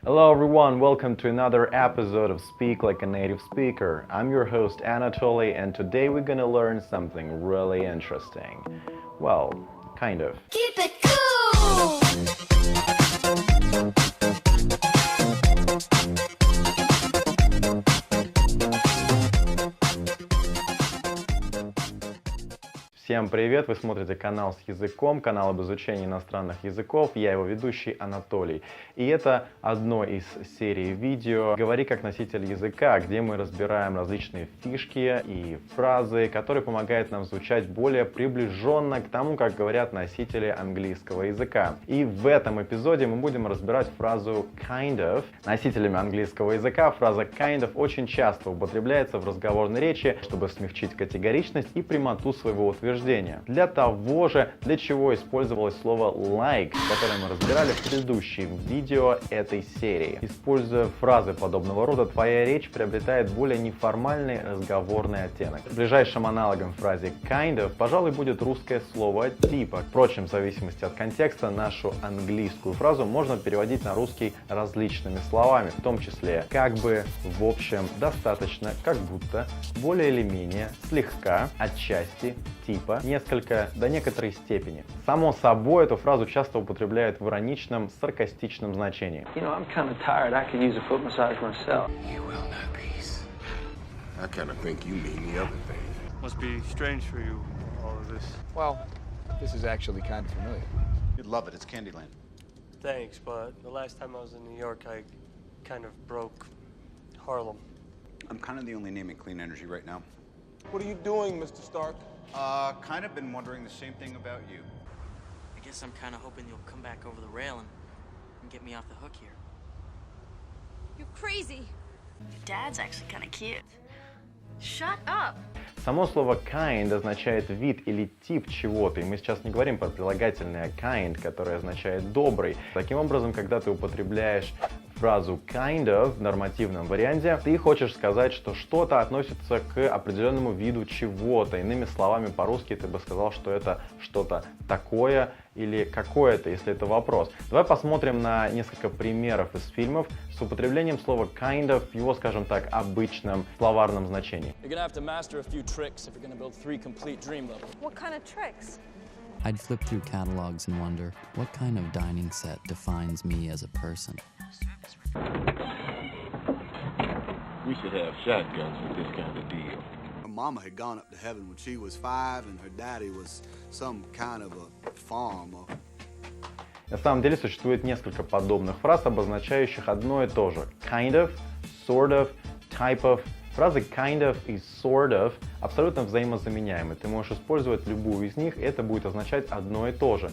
Hello everyone, welcome to another episode of Speak Like a Native Speaker. I'm your host Anatoly, and today we're gonna learn something really interesting. Well, kind of. Keep it cool! Всем привет! Вы смотрите канал с языком, канал об изучении иностранных языков. Я его ведущий Анатолий. И это одно из серий видео «Говори как носитель языка», где мы разбираем различные фишки и фразы, которые помогают нам звучать более приближенно к тому, как говорят носители английского языка. И в этом эпизоде мы будем разбирать фразу kind of. Носителями английского языка фраза kind of очень часто употребляется в разговорной речи, чтобы смягчить категоричность и прямоту своего утверждения. Для того же, для чего использовалось слово like, которое мы разбирали в предыдущем видео этой серии. Используя фразы подобного рода, твоя речь приобретает более неформальный разговорный оттенок. Ближайшим аналогом фразе kind of, пожалуй, будет русское слово типа. Впрочем, в зависимости от контекста, нашу английскую фразу можно переводить на русский различными словами, в том числе как бы, в общем, достаточно, как будто, более или менее, слегка, отчасти, типа, несколько, до некоторой степени. Само собой, эту фразу часто употребляют в ироничном, саркастичном значении. You know, I'm kind of tired. I could use a foot massage myself. You will not peace. I kind of think you mean the other thing. Must be strange for you, all of this. Well, this is actually kind of familiar. You'd love it. It's Candyland. Thanks, but the last time I was in New York, I kind of broke Harlem. I'm kind of the only name in clean energy right now. What are you doing, Mr. Stark? Kind of been wondering the same thing about you. I guess I'm kind of hoping you'll come back over the rail and get me off the hook here. You're crazy! Your dad's actually kind of cute. Shut up! Само слово kind означает вид или тип чего-то, и мы сейчас не говорим про прилагательное kind, которое означает добрый. Таким образом, когда ты употребляешь фразу kind of в нормативном варианте, ты хочешь сказать, что что-то относится к определенному виду чего-то. Иными словами, по-русски ты бы сказал, что это что-то такое или какое-то, если это вопрос. Давай посмотрим на несколько примеров из фильмов с употреблением слова kind of в его, скажем так, обычном словарном значении. What kind of tricks? I'd flip through catalogs and wonder, what kind of dining set defines me as a person? We should have shotguns with this kind of deal. Her mama had gone up to heaven when she was 5, and her daddy was some kind of a farmer. На самом деле существует несколько подобных фраз, обозначающих одно и то же. Kind of, sort of, type of. Фразы kind of и sort of абсолютно взаимозаменяемы. Ты можешь использовать любую из них, и это будет означать одно и то же.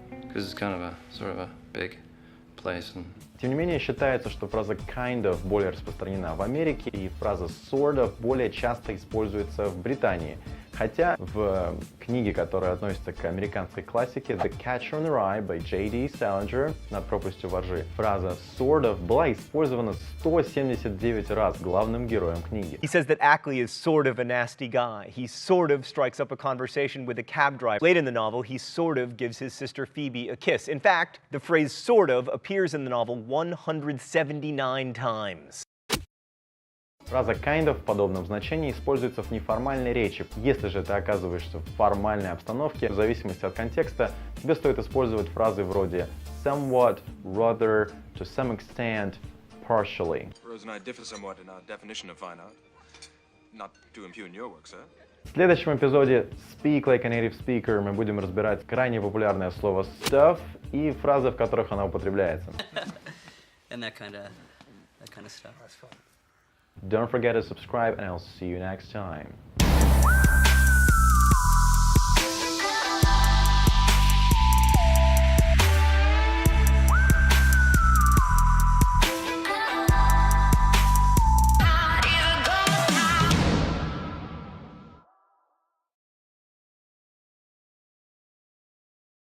Тем не менее, считается, что фраза kind of более распространена в Америке, и фраза sort of более часто используется в Британии. Хотя в книге, которая относится к американской классике The Catcher in the Rye by J.D. Salinger, «Над пропастью во ржи», фраза sort of была использована 179 раз главным героем книги. He says that Ackley is sort of a nasty guy. He sort of strikes up a conversation with a cab driver. Late in the novel, he sort of gives his sister Phoebe a kiss. In fact, the phrase sort of appears in the novel 179 times. Фраза kind of в подобном значении используется в неформальной речи. Если же ты оказываешься в формальной обстановке, в зависимости от контекста, тебе стоит использовать фразы вроде somewhat, rather, to some extent, partially. Rose and I differ somewhat in our definition of fine art. Not to impugn your work, sir. В следующем эпизоде Speak Like a Native Speaker мы будем разбирать крайне популярное слово stuff и фразы, в которых оно употребляется. And that kind of stuff. Don't forget to subscribe, and I'll see you next time.